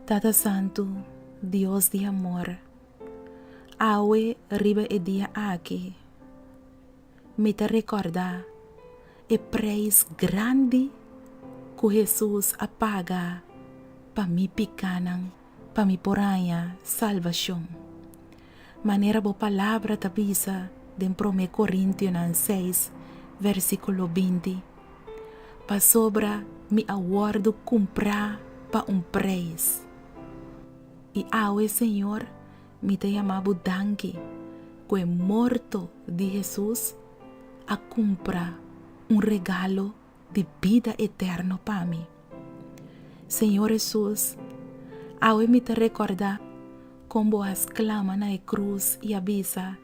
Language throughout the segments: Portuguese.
Tata Santo, Dios de amor, awe riba e dia aqui, me te recorda e preço grande que Jesus apaga para mi picanan, para mi poranha salvação. Maneira boa palavra tabisa de 1 Coríntios 6, versículo 20. Para sobra mi aguardo comprar para preço. E awe Senhor, me te amabo danke, que é morto de Jesus a comprar regalo de vida eterna para mim. Senhor Jesus, awe me te recordar como as clama na cruz e avisa,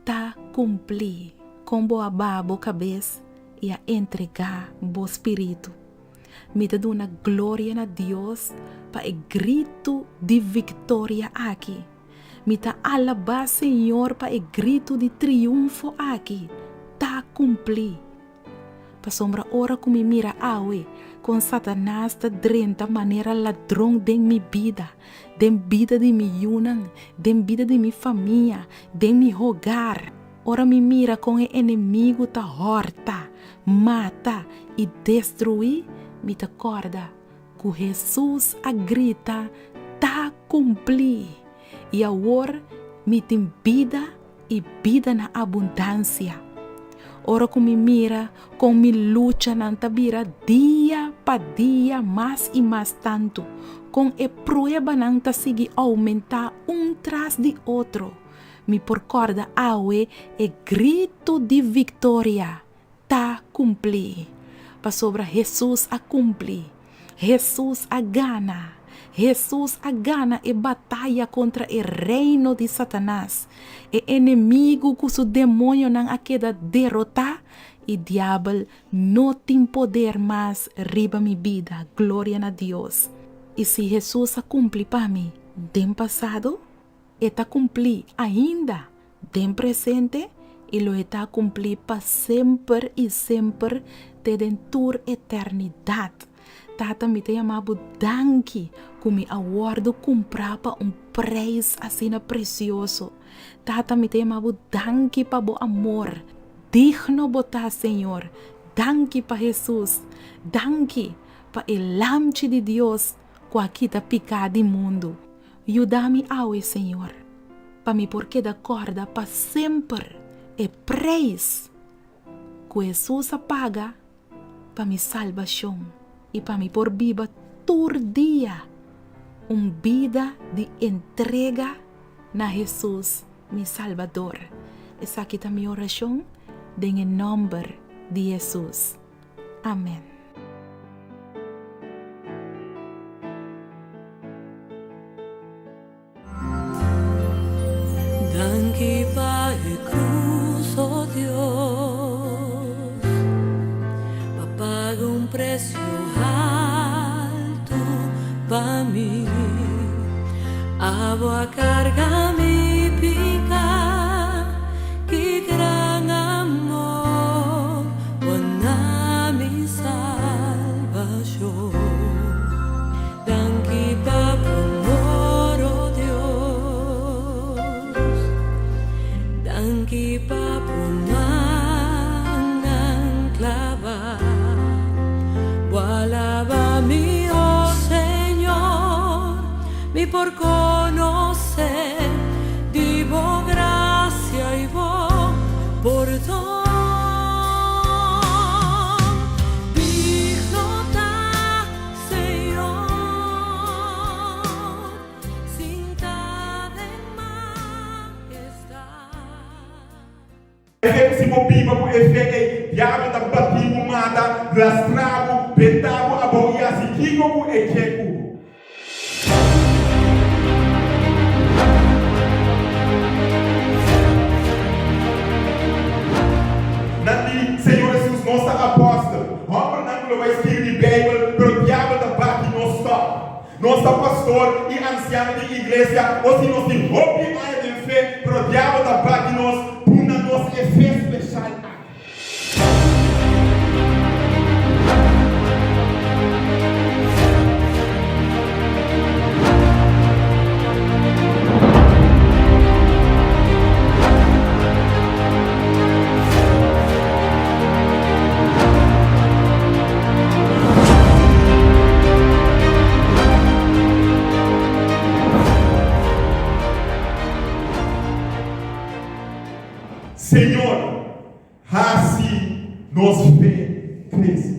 tá cumprir, como ababo cabeça e a entregar bo espírito. Me te dá uma glória na Deus para o grito de vitória aqui. Me te alabar, Senhor, para o grito de triunfo aqui. Tá cumprir. Para sombra hora que me mira awe, com Satanás tá drenta maneira ladrão de minha vida de mi yunan, de vida de minha família, de mi hogar. Ora me mira com o inimigo tá horta, mata e destruir. Me te acorda que Jesus a grita tá cumprir e agora me tem vida e vida na abundância. Ora que me mira com me luta na tabira dia para dia mais e mais tanto com a prueba não ta seguir aumentar tras de outro. Me recorda awe e grito de vitória tá cumprir. Para sobre Jesus a cumprir, Jesus a gana e batalha contra o reino de Satanás, e inimigo que o demônio não a queda derrotar, e diabo não tem poder mais riba minha vida, glória a Deus. E se Jesus a cumprir para mim, dem passado, está cumprir ainda, dem presente, e lo está cumprir para sempre e sempre, dentur eternidade. Tata me te amabo danke, que me aguardo comprar para preço assim precioso. Tata me te amabo danke para o amor, digno botar Senhor. Danke para Jesus, danke para o lamche de Deus, que aqui tá picado de mundo. Ajuda-me awe Senhor, para me porque da corda para sempre. E preço que Jesus paga para minha salvação e para me por viva todo dia vida de entrega na Jesus, meu Salvador. Essa aqui é a minha oração em nome de Jesus. Amém. Danke para cruz, oh Dios, paga precio alto para mí. A carga mi pica, que gran amor, buena mi salvación. Danke para amor, oh Dios. Danke papumangan clava, Walaba mi oh Señor, mi por conocer, divo gracia y vos por todo. Se mobiva por efeito diabo da batigo mata lastravo betavo aboia sikigo ku ekeku Nandi Senhor Jesus nossa apóstolo obra não vai escrever de Bíblia pero diabo da bate nossa pastor e anciano de igreja ou se nós tem roupa e de fé pero diabo da bate nós nossa fé especial. Senhor, assim nos fé cresce.